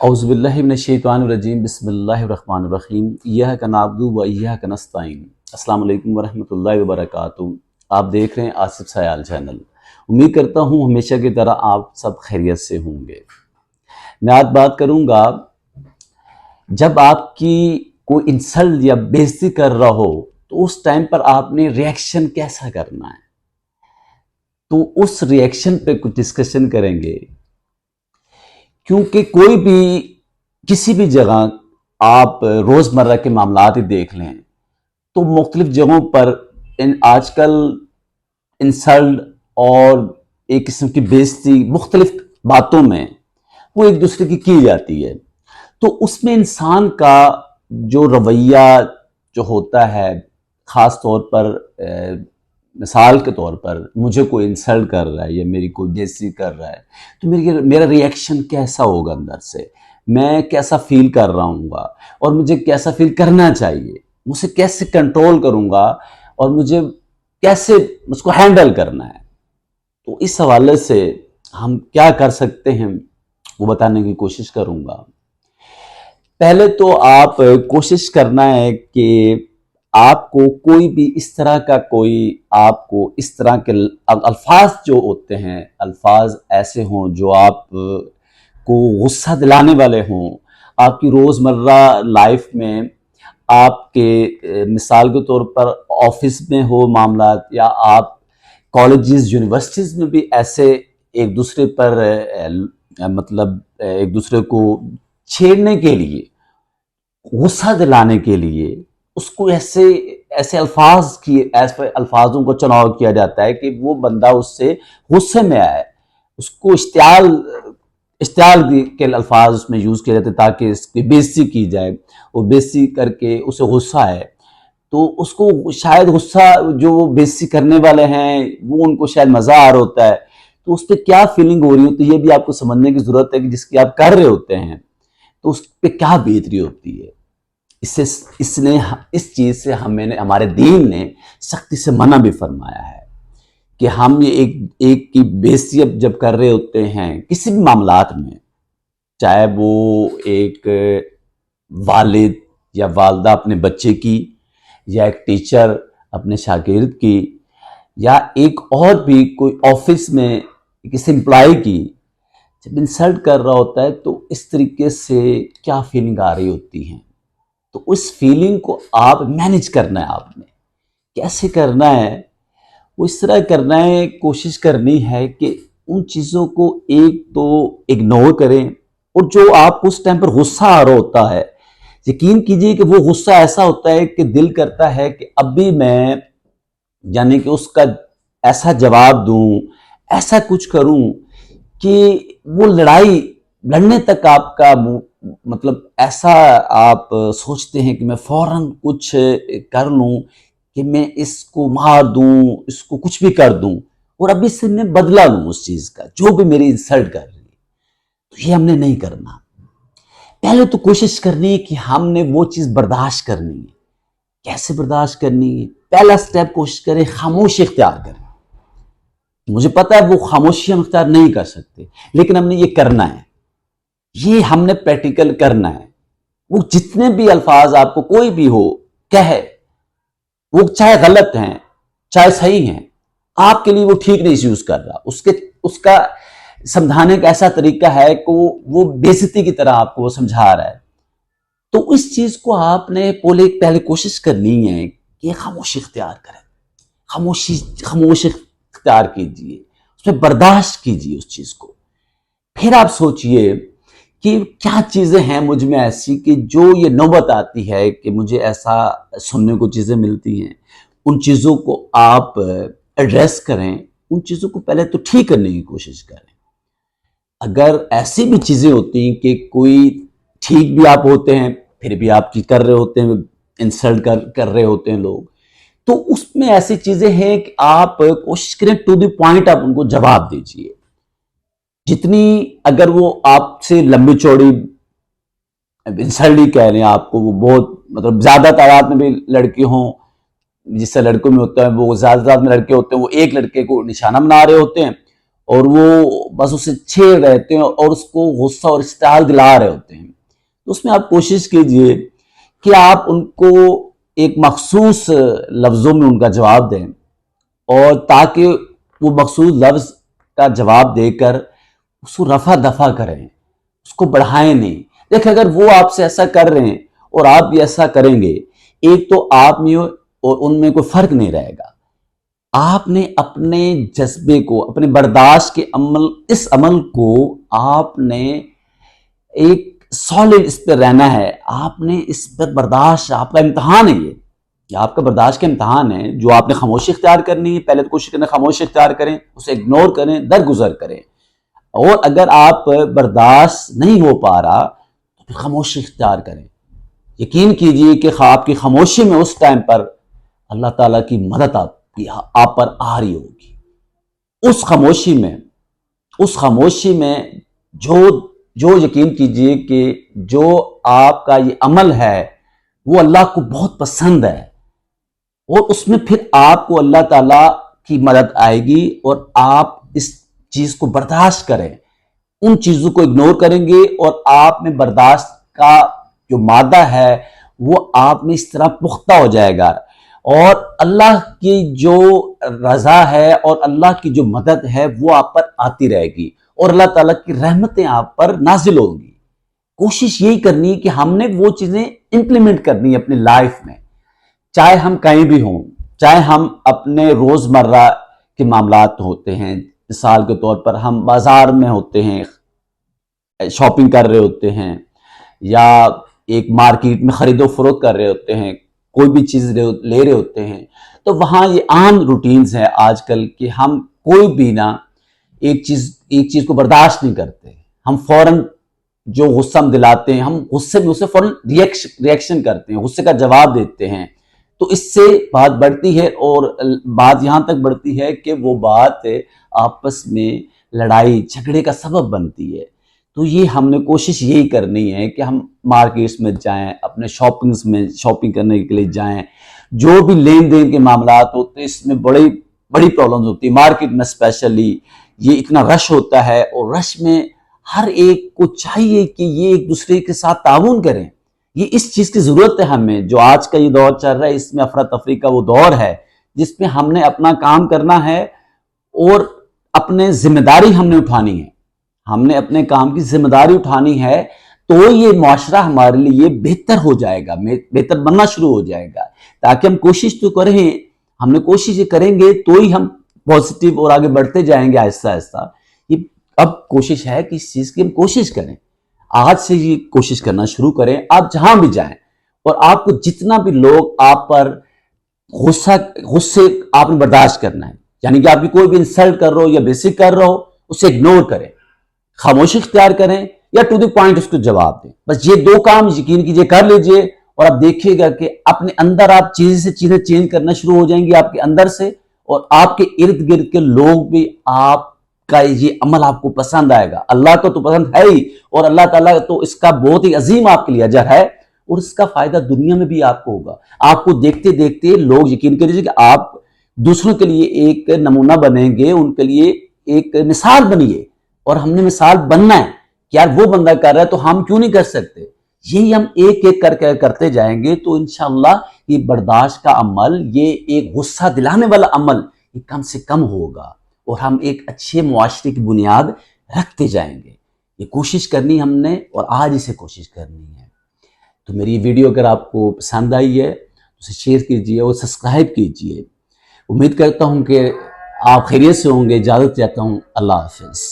اعوذ باللہ من الشیطان الرجیم بسم اللہ الرحمن الرحیم ایاک نعبد و ایاک نستعین۔ السلام علیکم ورحمۃ اللہ وبرکاتہ۔ آپ دیکھ رہے ہیں آصف سیال چینل۔ امید کرتا ہوں ہمیشہ کی طرح آپ سب خیریت سے ہوں گے۔ میں آج بات کروں گا، جب آپ کی کوئی انسلٹ یا بےعزتی کر رہا ہو تو اس ٹائم پر آپ نے ریئیکشن کیسا کرنا ہے، تو اس ریئیکشن پہ کچھ ڈسکشن کریں گے۔ کیونکہ کوئی بھی کسی بھی جگہ آپ روزمرہ کے معاملات ہی دیکھ لیں تو مختلف جگہوں پر آج کل انسلٹ اور ایک قسم کی بےعزتی مختلف باتوں میں وہ ایک دوسرے کی جاتی ہے۔ تو اس میں انسان کا جو رویہ جو ہوتا ہے، خاص طور پر مثال کے طور پر مجھے کوئی انسلٹ کر رہا ہے یا میری کوئی بےعزتی کر رہا ہے تو میرا ریئیکشن کیسا ہوگا، اندر سے میں کیسا فیل کر رہا ہوں گا اور مجھے کیسا فیل کرنا چاہیے، مجھے کیسے کنٹرول کروں گا اور مجھے کیسے اس کو ہینڈل کرنا ہے۔ تو اس حوالے سے ہم کیا کر سکتے ہیں وہ بتانے کی کوشش کروں گا۔ پہلے تو آپ کوشش کرنا ہے کہ آپ کو کوئی بھی اس طرح کا آپ کو اس طرح کے الفاظ جو ہوتے ہیں، الفاظ ایسے ہوں جو آپ کو غصہ دلانے والے ہوں۔ آپ کی روزمرہ لائف میں آپ کے مثال کے طور پر آفس میں ہو معاملات، یا آپ کالجز یونیورسٹیز میں بھی ایسے ایک دوسرے پر مطلب ایک دوسرے کو چھیڑنے کے لیے، غصہ دلانے کے لیے اس کو ایسے الفاظوں کو چناؤ کیا جاتا ہے کہ وہ بندہ اس سے غصے میں آئے، اس کو اشتعال کے الفاظ اس میں یوز کیے جاتے تاکہ اس کی بےعزتی کی جائے، وہ بےعزتی کر کے اسے غصہ آئے۔ تو اس کو شاید غصہ، جو وہ بےعزتی کرنے والے ہیں وہ ان کو شاید مزہ آ رہا ہوتا ہے، تو اس پہ کیا فیلنگ ہو رہی ہوتی ہے یہ بھی آپ کو سمجھنے کی ضرورت ہے کہ جس کی آپ کر رہے ہوتے ہیں تو اس پہ کیا بیت رہی ہوتی ہے۔ اس چیز سے ہمارے دین نے سختی سے منع بھی فرمایا ہے کہ ہم یہ ایک کی بےعزتی جب کر رہے ہوتے ہیں کسی بھی معاملات میں، چاہے وہ ایک والد یا والدہ اپنے بچے کی، یا ایک ٹیچر اپنے شاگرد کی، یا ایک اور بھی کوئی آفس میں کسی امپلائی کی، جب انسلٹ کر رہا ہوتا ہے تو اس طریقے سے کیا فیلنگ آ رہی ہوتی ہیں۔ تو اس فیلنگ کو آپ مینیج کرنا ہے، آپ نے کیسے کرنا ہے، وہ اس طرح کرنا ہے، کوشش کرنی ہے کہ ان چیزوں کو ایک تو اگنور کریں، اور جو آپ اس ٹائم پر غصہ آ رہا ہوتا ہے، یقین کیجئے کہ وہ غصہ ایسا ہوتا ہے کہ دل کرتا ہے کہ اب بھی میں یعنی کہ اس کا ایسا جواب دوں، ایسا کچھ کروں کہ وہ لڑنے تک آپ کا مطلب ایسا آپ سوچتے ہیں کہ میں فوراً کچھ کر لوں، کہ میں اس کو مار دوں، اس کو کچھ بھی کر دوں اور ابھی سے میں بدلہ لوں اس چیز کا جو بھی میری انسلٹ کر رہی ہے۔ تو یہ ہم نے نہیں کرنا۔ پہلے تو کوشش کرنی ہے کہ ہم نے وہ چیز برداشت کرنی ہے۔ کیسے برداشت کرنی ہے؟ پہلا سٹیپ کوشش کریں خاموشی اختیار کریں۔ مجھے پتا ہے وہ خاموشی ہم اختیار نہیں کر سکتے، لیکن ہم نے یہ کرنا ہے، یہ ہم نے پریکٹیکل کرنا ہے۔ وہ جتنے بھی الفاظ آپ کو کوئی بھی ہو کہے، وہ چاہے غلط ہیں چاہے صحیح ہیں، آپ کے لیے وہ ٹھیک نہیں یوز کر رہا، اس کا سمجھانے کا ایسا طریقہ ہے کہ وہ بےعزتی کی طرح آپ کو وہ سمجھا رہا ہے، تو اس چیز کو آپ نے پہلے کوشش کرنی ہے کہ خاموشی اختیار کریں، خاموشی اختیار کیجئے، اس میں برداشت کیجئے اس چیز کو۔ پھر آپ سوچئے کہ کیا چیزیں ہیں مجھ میں ایسی کہ جو یہ نوبت آتی ہے کہ مجھے ایسا سننے کو چیزیں ملتی ہیں، ان چیزوں کو آپ ایڈریس کریں، ان چیزوں کو پہلے تو ٹھیک کرنے کی کوشش کریں۔ اگر ایسی بھی چیزیں ہوتی ہیں کہ کوئی ٹھیک بھی آپ ہوتے ہیں پھر بھی آپ کی کر رہے ہوتے ہیں، انسلٹ کر رہے ہوتے ہیں لوگ، تو اس میں ایسی چیزیں ہیں کہ آپ کوشش کریں ٹو دی پوائنٹ آپ ان کو جواب دیجئے۔ جتنی اگر وہ آپ سے لمبی چوڑی انسلٹ ہی کہہ لیں آپ کو، وہ بہت مطلب زیادہ تعداد میں بھی لڑکے ہوں، جس سے لڑکوں میں ہوتا ہے وہ زیادہ تعداد میں لڑکے ہوتے ہیں، وہ ایک لڑکے کو نشانہ بنا رہے ہوتے ہیں اور وہ بس اسے چھیڑ رہے ہوتے ہیں اور اس کو غصہ اور اشتعال دلا رہے ہوتے ہیں. تو اس میں آپ کوشش کیجئے کہ آپ ان کو ایک مخصوص لفظوں میں ان کا جواب دیں، اور تاکہ وہ مخصوص لفظ کا جواب دے کر اس کو رفع دفع کریں، اس کو بڑھائیں نہیں. دیکھیں اگر وہ آپ سے ایسا کر رہے ہیں اور آپ بھی ایسا کریں گے، ایک تو آپ میں اور ان میں کوئی فرق نہیں رہے گا. آپ نے اپنے جذبے کو، اپنے برداشت کے اس عمل کو آپ نے ایک سالڈ اس پہ رہنا ہے. آپ نے اس پر برداشت، آپ کا امتحان ہے یہ آپ کا برداشت کا امتحان ہے. جو آپ نے خاموشی اختیار کرنی ہے، پہلے تو کوشش کریں خاموشی اختیار کریں، اسے اگنور کریں، درگزر کریں. اور اگر آپ برداشت نہیں ہو پا رہا تو پھر خاموشی اختیار کریں. یقین کیجئے کہ آپ کی خاموشی میں اس ٹائم پر اللہ تعالیٰ کی مدد آپ پر آ رہی ہوگی. اس خاموشی میں جو یقین کیجئے کہ جو آپ کا یہ عمل ہے وہ اللہ کو بہت پسند ہے، اور اس میں پھر آپ کو اللہ تعالیٰ کی مدد آئے گی، اور آپ اس چیز کو برداشت کریں، ان چیزوں کو اگنور کریں گے، اور آپ میں برداشت کا جو مادہ ہے وہ آپ میں اس طرح پختہ ہو جائے گا، اور اللہ کی جو رضا ہے اور اللہ کی جو مدد ہے وہ آپ پر آتی رہے گی، اور اللہ تعالیٰ کی رحمتیں آپ پر نازل ہوں گی. کوشش یہی کرنی کہ ہم نے وہ چیزیں امپلیمنٹ کرنی اپنی لائف میں، چاہے ہم کہیں بھی ہوں، چاہے ہم اپنے روزمرہ کے معاملات ہوتے ہیں. مثال کے طور پر ہم بازار میں ہوتے ہیں، شاپنگ کر رہے ہوتے ہیں، یا ایک مارکیٹ میں خرید و فروخت کر رہے ہوتے ہیں، کوئی بھی چیز لے رہے ہوتے ہیں، تو وہاں یہ عام روٹینز ہے آج کل کہ ہم کوئی بھی نہ ایک چیز کو برداشت نہیں کرتے. ہم فوراً جو غصہ ہم دلاتے ہیں، ہم غصے میں اسے فوراً ریئیکشن کرتے ہیں، غصے کا جواب دیتے ہیں. تو اس سے بات بڑھتی ہے، اور بات یہاں تک بڑھتی ہے کہ وہ بات آپس میں لڑائی جھگڑے کا سبب بنتی ہے. تو یہ ہم نے کوشش یہی کرنی ہے کہ ہم مارکیٹس میں جائیں، اپنے شاپنگ کرنے کے لیے جائیں. جو بھی لین دین کے معاملات ہوتے ہیں اس میں بڑی پرابلمز ہوتی ہیں. مارکیٹ میں اسپیشلی یہ اتنا رش ہوتا ہے، اور رش میں ہر ایک کو چاہیے کہ یہ ایک دوسرے کے ساتھ تعاون کریں. یہ اس چیز کی ضرورت ہے ہمیں. جو آج کا یہ دور چل رہا ہے اس میں افراتفری کا وہ دور ہے جس میں ہم نے اپنا کام کرنا ہے، اور اپنے ذمہ داری ہم نے اٹھانی ہے. ہم نے اپنے کام کی ذمہ داری اٹھانی ہے، تو یہ معاشرہ ہمارے لیے بہتر ہو جائے گا، بہتر بننا شروع ہو جائے گا. تاکہ ہم کوشش تو کریں، ہم نے کوشش یہ کریں گے تو ہی ہم پازیٹیو اور آگے بڑھتے جائیں گے آہستہ آہستہ. یہ اب کوشش ہے کہ اس چیز کی ہم کوشش کریں. آج سے یہ کوشش کرنا شروع کریں. آپ جہاں بھی جائیں، اور آپ کو جتنا بھی لوگ آپ پر غصے آپ نے برداشت کرنا ہے، یعنی کہ آپ کی کوئی بھی انسلٹ کر رہا ہو یا بیسک کر رہا ہو، اسے اگنور کریں، خاموشی اختیار کریں، یا ٹو دی پوائنٹ اس کو جواب دیں. بس یہ دو کام یقین کیجئے کر لیجئے، اور آپ دیکھیے گا کہ اپنے اندر آپ چیزیں چینج کرنا شروع ہو جائیں گی آپ کے اندر سے، اور آپ کے ارد گرد کے لوگ بھی آپ کا یہ عمل آپ کو پسند آئے گا. اللہ کو تو پسند ہے ہی، اور اللہ تعالیٰ تو اس کا بہت ہی عظیم آپ کے لیے اجر ہے، اور اس کا فائدہ دنیا میں بھی آپ کو ہوگا. آپ کو دیکھتے دیکھتے لوگ یقین کریے کہ آپ دوسروں کے لیے ایک نمونہ بنیں گے، ان کے لیے ایک مثال بنیے. اور ہم نے مثال بننا ہے کہ یار وہ بندہ کر رہا ہے تو ہم کیوں نہیں کر سکتے. یہی ہم ایک ایک کر کے کرتے جائیں گے تو انشاءاللہ یہ برداشت کا عمل، یہ ایک غصہ دلانے والا عمل، یہ کم سے کم ہوگا، اور ہم ایک اچھے معاشرے کی بنیاد رکھتے جائیں گے. یہ کوشش کرنی ہم نے، اور آج اسے کوشش کرنی ہے. تو میری یہ ویڈیو اگر آپ کو پسند آئی ہے تو اسے شیئر کیجئے اور سبسکرائب کیجئے. امید کرتا ہوں کہ آپ خیریت سے ہوں گے. اجازت چاہتا ہوں. اللہ حافظ.